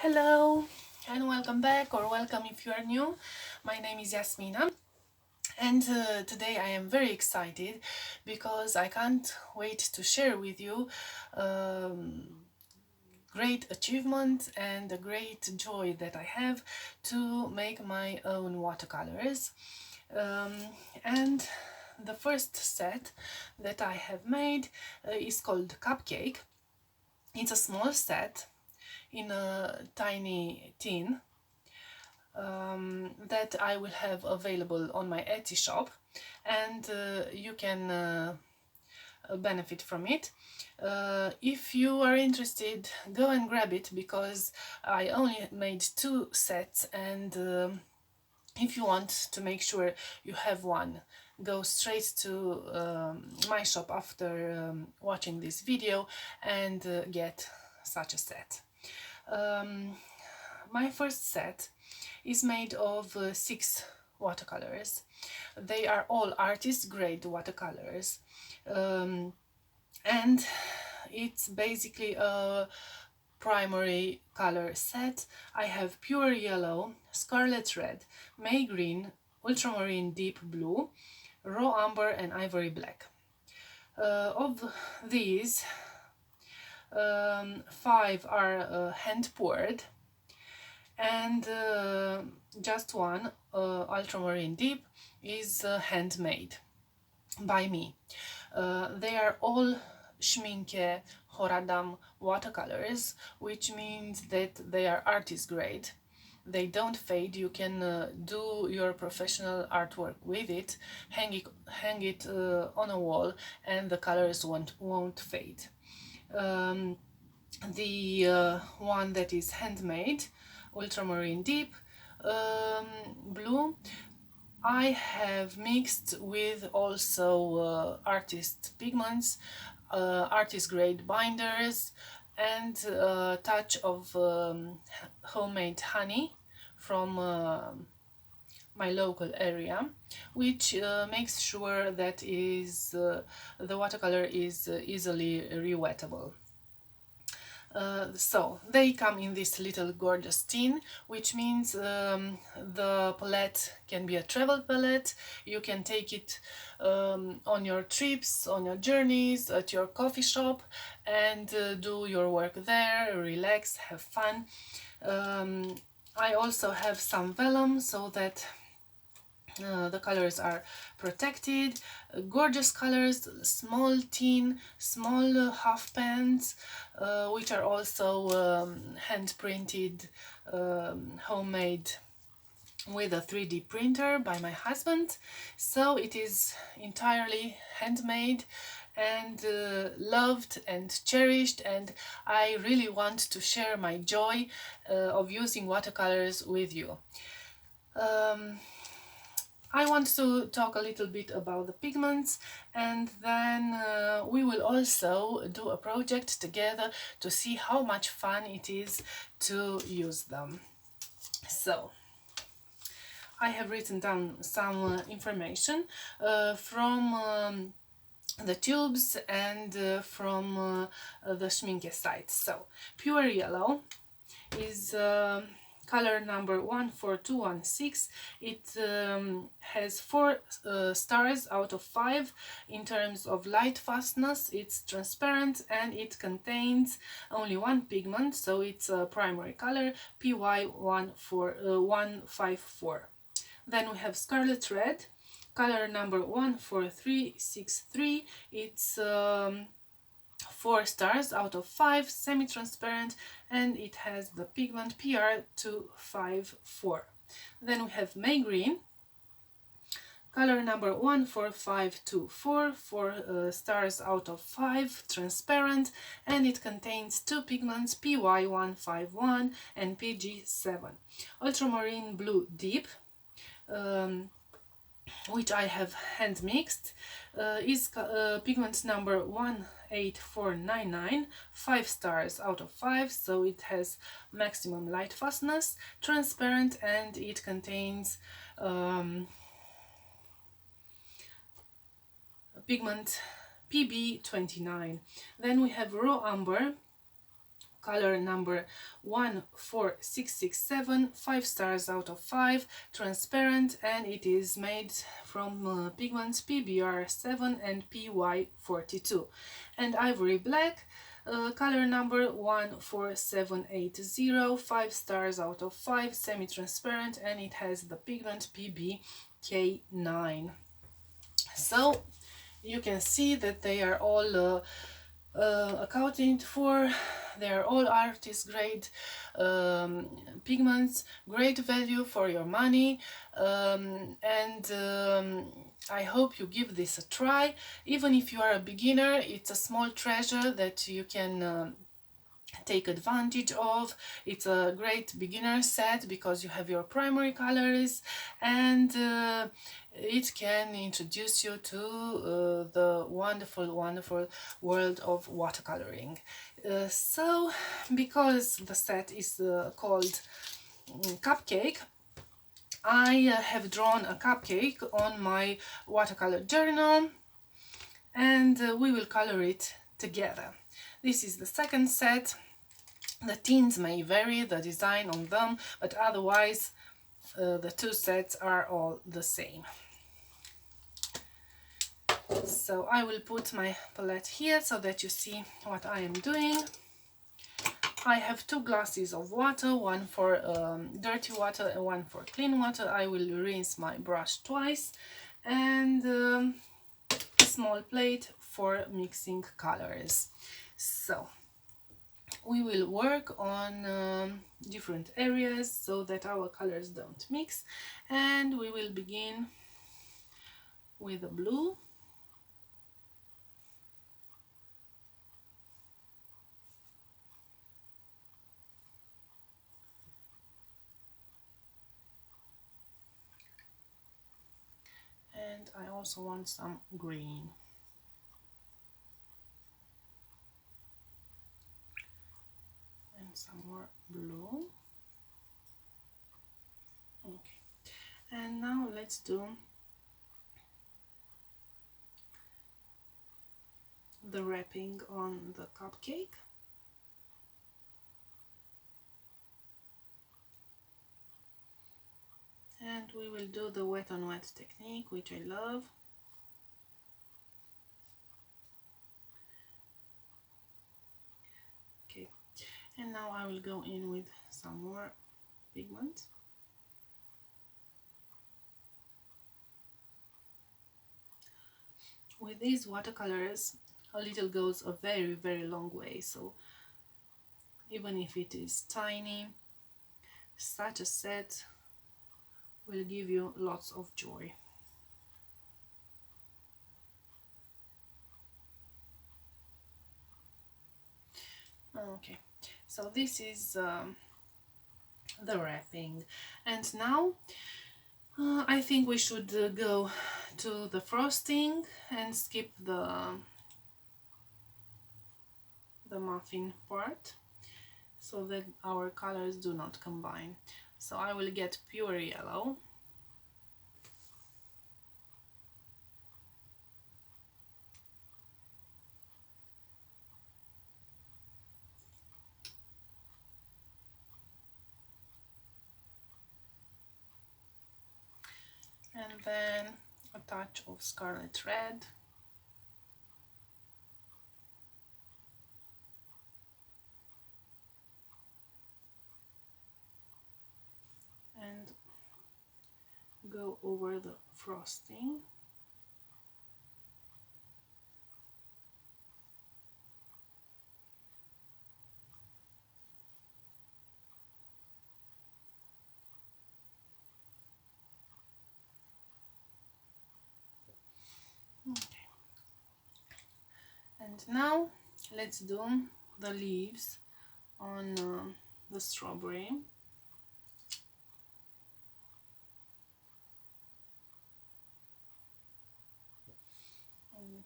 Hello and welcome back, or welcome if you are new. My name is Yasmina, and today I am very excited because I can't wait to share with you um, great achievement and a great joy that I have to make my own watercolors. Um, and the first set that I have made is called Cupcake. It's a small set in a tiny tin that I will have available on my Etsy shop, and you can benefit from it. If you are interested, go and grab it because I only made two sets, and if you want to make sure you have one, go straight to my shop after watching this video and get such a set. Um, my first set is made of 6 watercolors. They are all artist grade watercolors, and it's basically a primary color set. I have pure yellow, scarlet red, May green, ultramarine deep blue, raw umber and ivory black. Of these, 5 are hand poured, and just one, ultramarine deep, is handmade by me. They are all Schminke Horadam watercolors, which means that they are artist grade. They don't fade. You can do your professional artwork with it, hang it on a wall, and the colors won't fade. The one that is handmade, ultramarine deep blue, I have mixed with also artist pigments, artist grade binders, and a touch of homemade honey from my local area, which makes sure that the watercolor is easily rewettable. So they come in this little gorgeous tin, which means the palette can be a travel palette. You can take it on your trips, on your journeys, at your coffee shop, and do your work there, relax, have fun. I also have some vellum so that the colors are protected. Gorgeous colors, small tin, small half pans, which are also hand printed, homemade with a 3D printer by my husband. So it is entirely handmade and loved and cherished, and I really want to share my joy of using watercolors with you. I want to talk a little bit about the pigments, and then we will also do a project together to see how much fun it is to use them. So, I have written down some information from the tubes and from the Schminke site. So, pure yellow is color number 14216. It has 4 stars out of 5 in terms of light fastness. It's transparent and it contains only one pigment, so it's a primary color, PY154. Then we have scarlet red, color number 14363. It's 4 stars out of 5, semi-transparent, and it has the pigment PR254. Then we have May green, color number 14524, 4 stars out of 5, transparent, and it contains 2 pigments, PY151 and PG7. Ultramarine blue deep, which I have hand mixed, is pigment number 18499, 5 stars out of 5, so it has maximum light fastness, transparent, and it contains pigment PB29. Then we have raw umber, Color number 14667, 5 stars out of 5, transparent, and it is made from pigments PBR7 and PY42. And ivory black, color number 14780, 5 stars out of 5, semi-transparent, and it has the pigment PBK9. So you can see that they are all accounted for. They are all artist grade pigments, great value for your money, and I hope you give this a try. Even if you are a beginner, it's a small treasure that you can take advantage of. It's a great beginner set because you have your primary colors, and it can introduce you to the wonderful world of watercoloring. So because the set is called Cupcake, I have drawn a cupcake on my watercolor journal, and we will color it together. This is the second set. The tints may vary, the design on them, but otherwise the two sets are all the same. So I will put my palette here so that you see what I am doing. I have 2 glasses of water, one for dirty water and one for clean water. I will rinse my brush twice, and a small plate for mixing colors. So we will work on different areas so that our colors don't mix, and we will begin with the blue. And I also want some green. And some more blue. Okay. And now let's do the wrapping on the cupcake. And we will do the wet on wet technique, which I love. Okay, and now I will go in with some more pigment. With these watercolors, a little goes a very long way, so even if it is tiny, such a set will give you lots of joy. Okay, so this is the wrapping, and now I think we should go to the frosting and skip the muffin part so that our colors do not combine. So I will get pure yellow. And then a touch of scarlet red. And go over the frosting. Okay. And now let's do the leaves on the strawberry.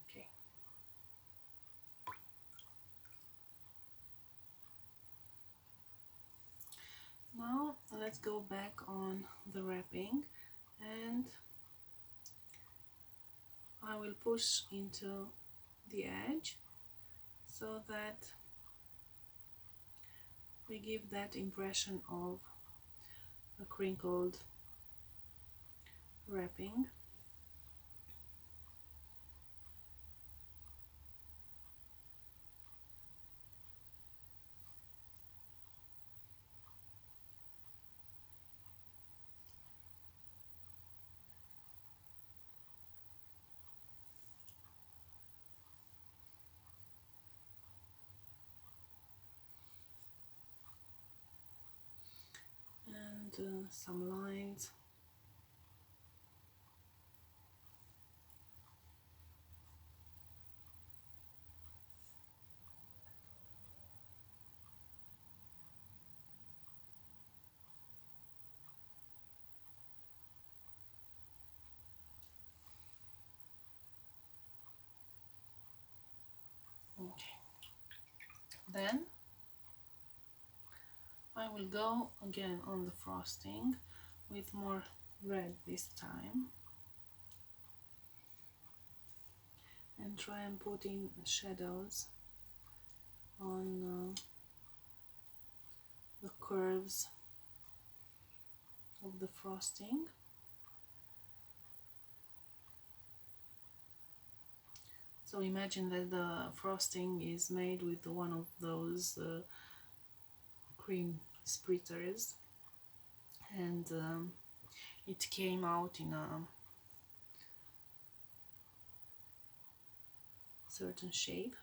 Okay. Now let's go back on the wrapping, and I will push into the edge so that we give that impression of a crinkled wrapping. And some lines. Okay, then I will go again on the frosting with more red this time and try and put in shadows on the curves of the frosting. So imagine that the frosting is made with one of those cream spritzers, and it came out in a certain shape.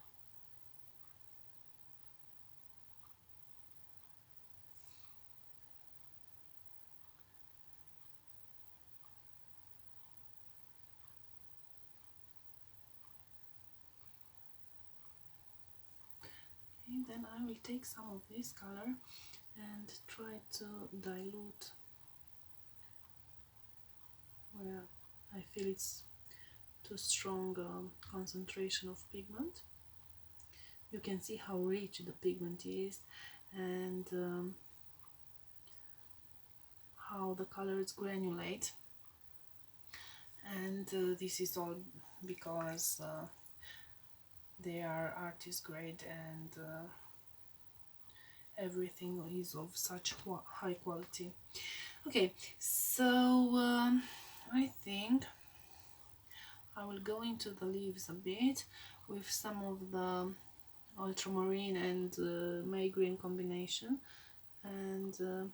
Okay, then I will take some of this color and try to dilute where I feel it's too strong concentration of pigment. You can see how rich the pigment is, and how the colors granulate, and this is all because they are artist grade, and everything is of such high quality. Okay, so I think I will go into the leaves a bit with some of the ultramarine and May green combination, and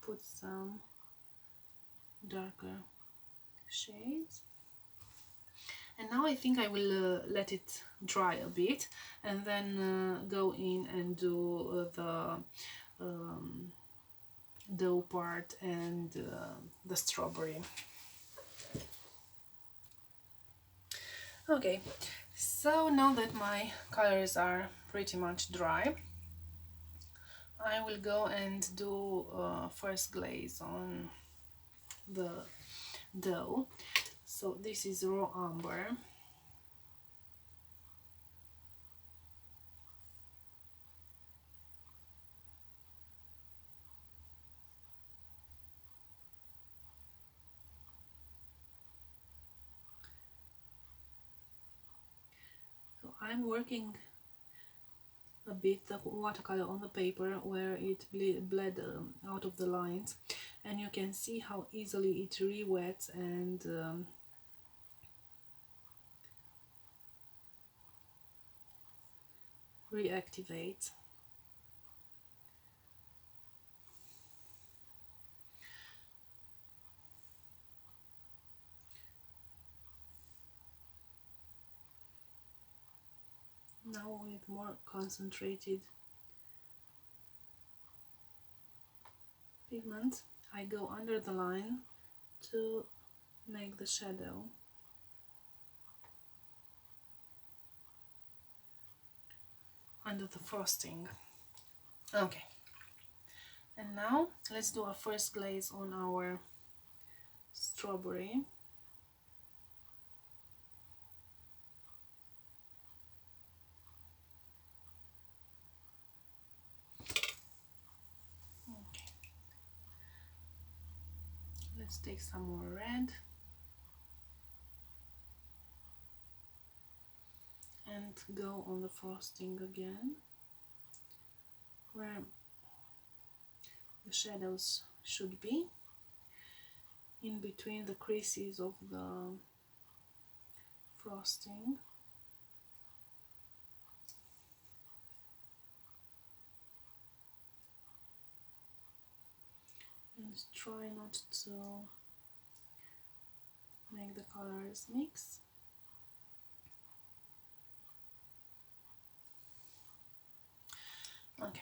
put some darker shades. And now I think I will let it dry a bit, and then go in and do the dough part and the strawberry. Okay, so now that my colors are pretty much dry, I will go and do first glaze on the dough. So this is raw umber. So I'm working a bit the watercolor on the paper where it bled out of the lines, and you can see how easily it re-wets and reactivates. Now with more concentrated pigment, I go under the line to make the shadow. Under the frosting. Okay, and now let's do a first glaze on our strawberry. Okay. Let's take some more red and go on the frosting again, where the shadows should be in between the creases of the frosting. And try not to make the colors mix. Okay.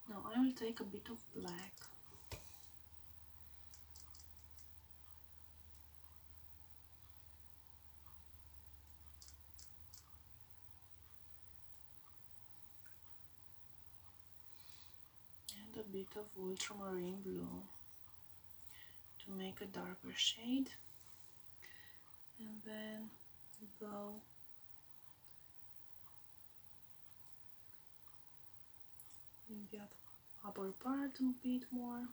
Now I will take a bit of black and a bit of ultramarine blue to make a darker shade, and then go in the upper part a bit more,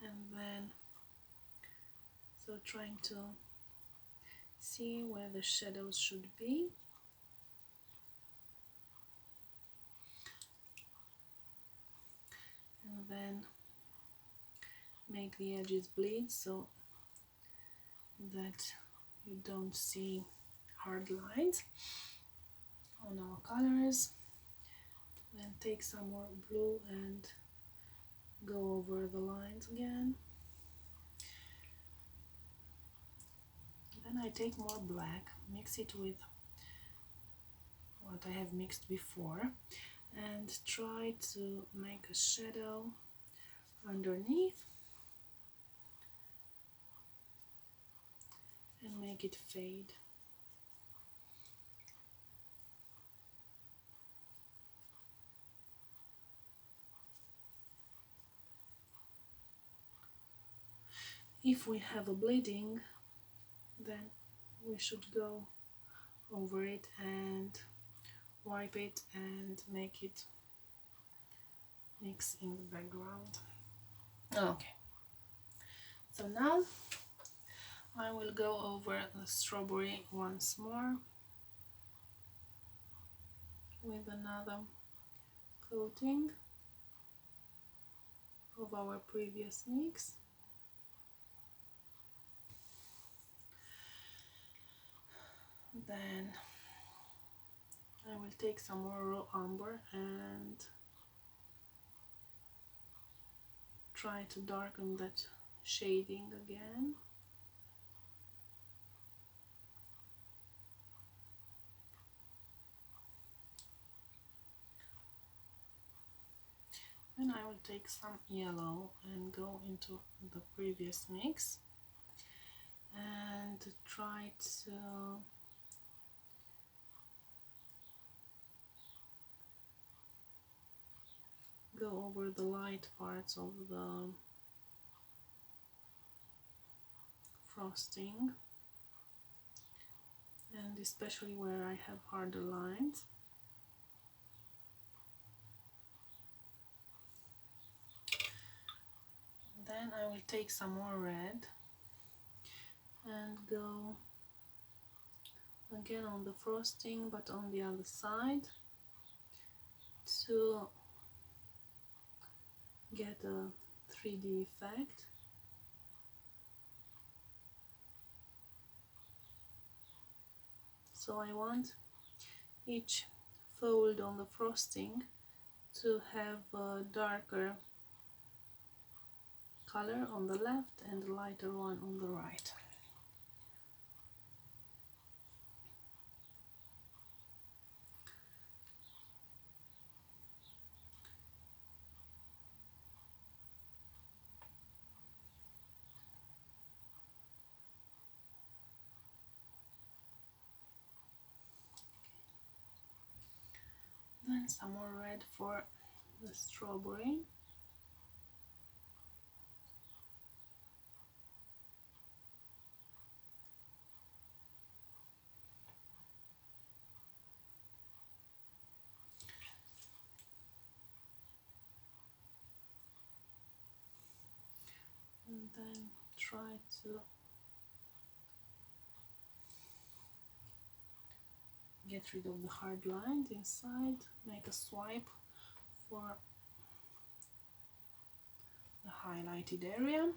and then trying to see where the shadows should be. And then make the edges bleed so that you don't see hard lines on our colors. Then take some more blue and go over the lines again. Then I take more black, mix it with what I have mixed before, and try to make a shadow underneath and make it fade. If we have a bleeding, then we should go over it and wipe it and make it mix in the background. Okay, so now I will go over the strawberry once more with another coating of our previous mix. Then I will take some more raw umber and try to darken that shading again. Then I will take some yellow and go into the previous mix and try to go over the light parts of the frosting, and especially where I have harder lines. Then I will take some more red and go again on the frosting, but on the other side, to get a 3D effect. So I want each fold on the frosting to have a darker color on the left and a lighter one on the right. Then some more red for the strawberry. And then try to get rid of the hard lines inside, make a swipe for the highlighted area.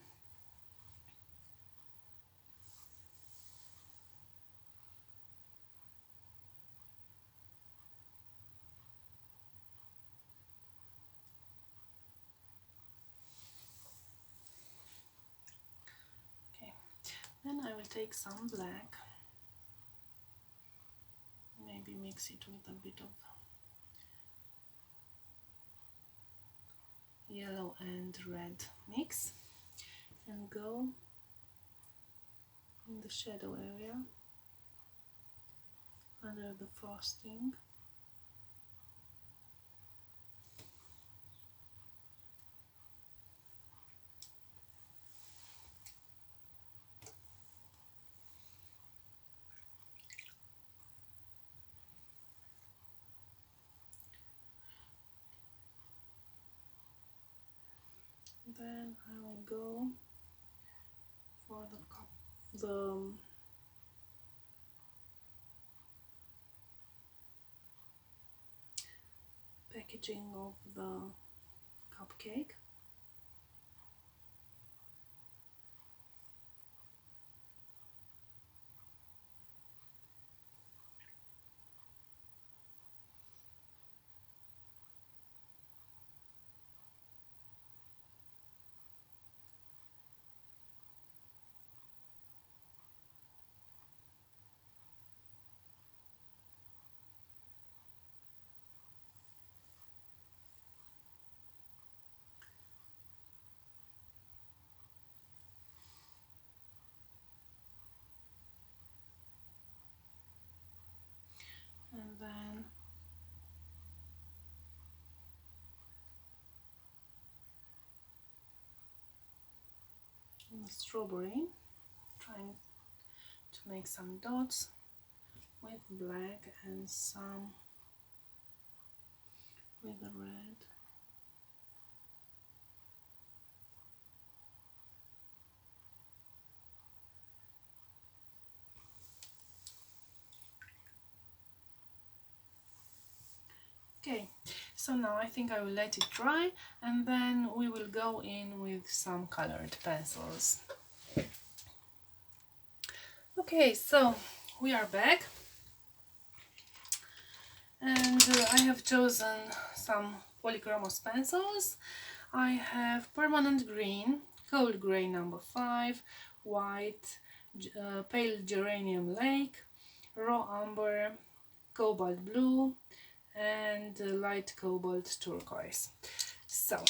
Okay, then I will take some black, maybe mix it with a bit of yellow and red mix, and go in the shadow area under the frosting. Then I will go for the packaging of the cupcake. And then on the strawberry, trying to make some dots with black and some with the red. Okay, so now I think I will let it dry, and then we will go in with some colored pencils. Okay, so we are back, and I have chosen some polychromos pencils. I have permanent green, cold gray number 5, white, pale geranium lake, raw umber, cobalt blue, and light cobalt turquoise. So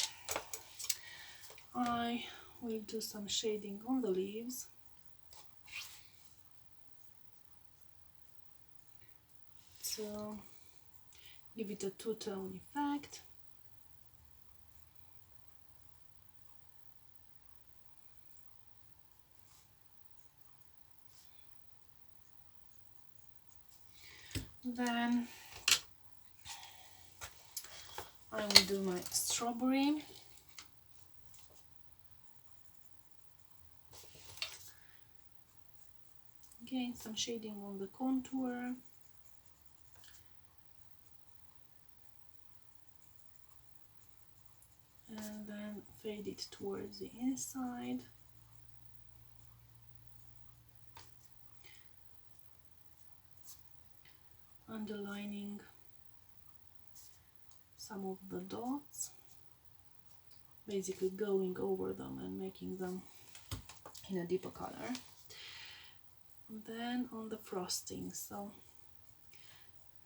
I will do some shading on the leaves. So give it a two-tone effect. Then I will do my strawberry. Again, some shading on the contour. And then fade it towards the inside. Underlining some of the dots, basically going over them and making them in a deeper color. And then on the frosting, so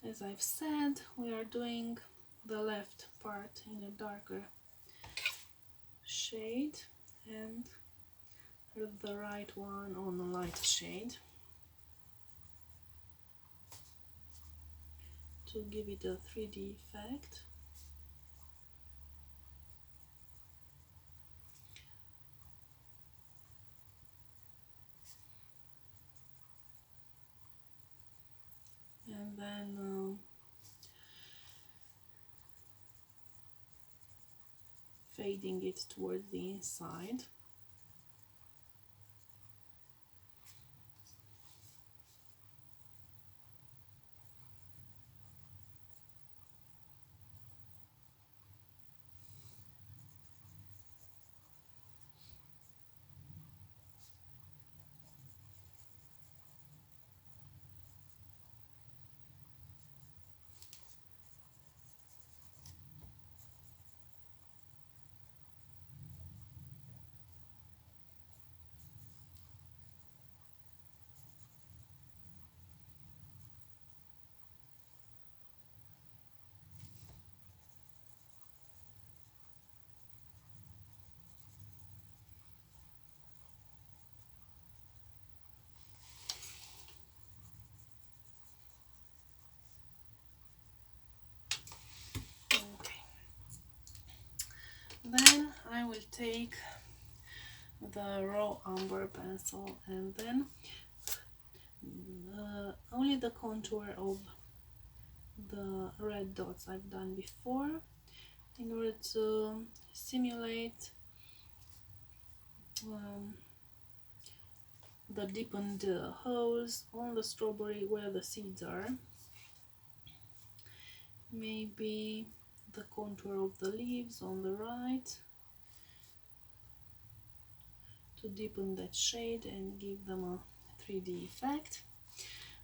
as I've said, we are doing the left part in a darker shade and the right one on a lighter shade to give it a 3D effect. And then fading it towards the inside. Then I will take the raw umber pencil and then only the contour of the red dots I've done before, in order to simulate the deepened holes on the strawberry where the seeds are. Maybe the contour of the leaves on the right, to deepen that shade and give them a 3D effect.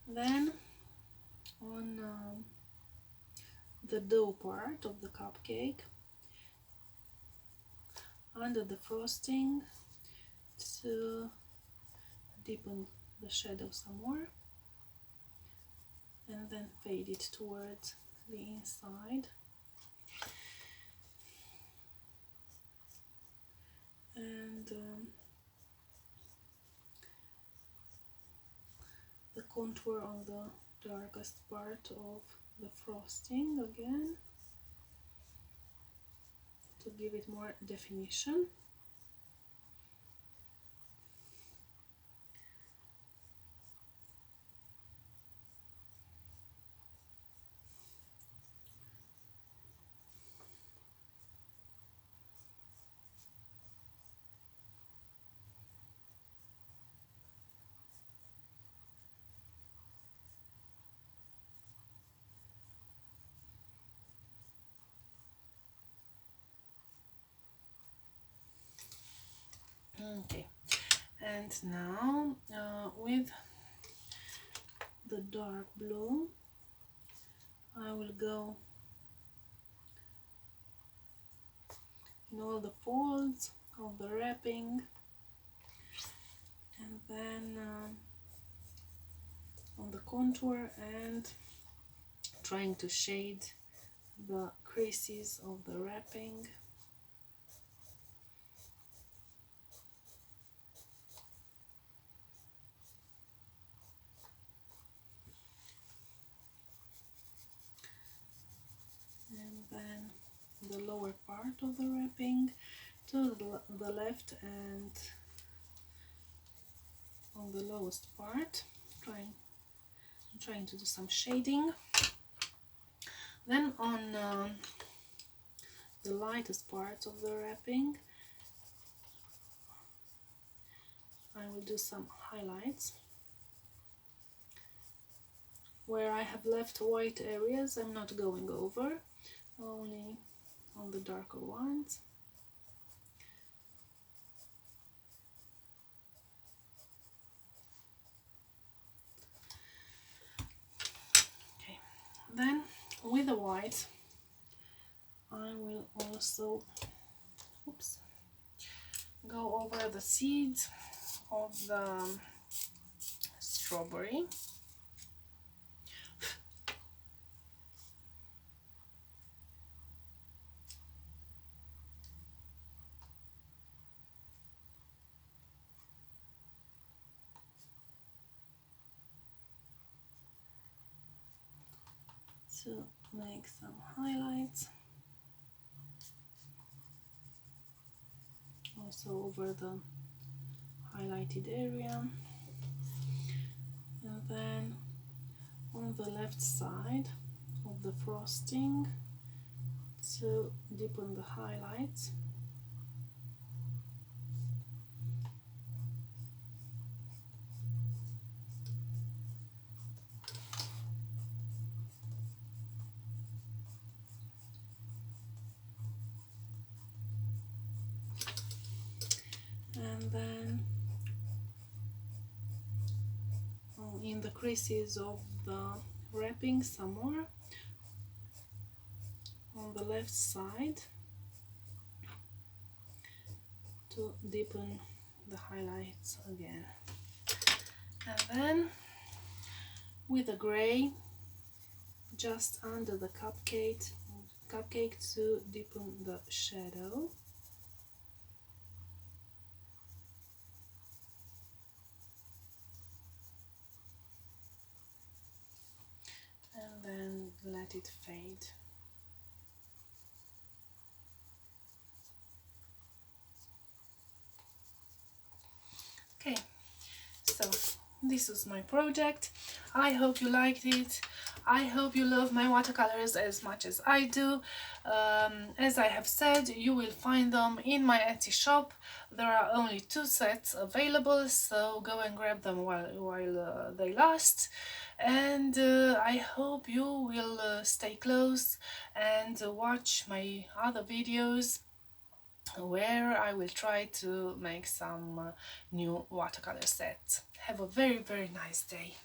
Then on the dough part of the cupcake, under the frosting, to deepen the shadow some more and then fade it towards the inside. And the contour on the darkest part of the frosting again, to give it more definition. Okay, and now with the dark blue I will go in all the folds of the wrapping, and then on the contour, and trying to shade the creases of the wrapping. And then the lower part of the wrapping to the left, and on the lowest part I'm trying to do some shading. Then on the lightest part of the wrapping I will do some highlights. Where I have left white areas I'm not going over, only on the darker ones. Okay, then with the white I will also go over the seeds of the strawberry. To make some highlights, also over the highlighted area, and then on the left side of the frosting to deepen the highlights. And then in the creases of the wrapping some more on the left side to deepen the highlights again. And then with the gray just under the cupcake to deepen the shadow. And then let it fade. this was my project. I hope you liked it. I hope you love my watercolors as much as I do. As I have said, you will find them in my Etsy shop. There are only 2 sets available, so go and grab them while they last. And I hope you will stay close and watch my other videos where I will try to make some new watercolor sets. Have a very, very nice day.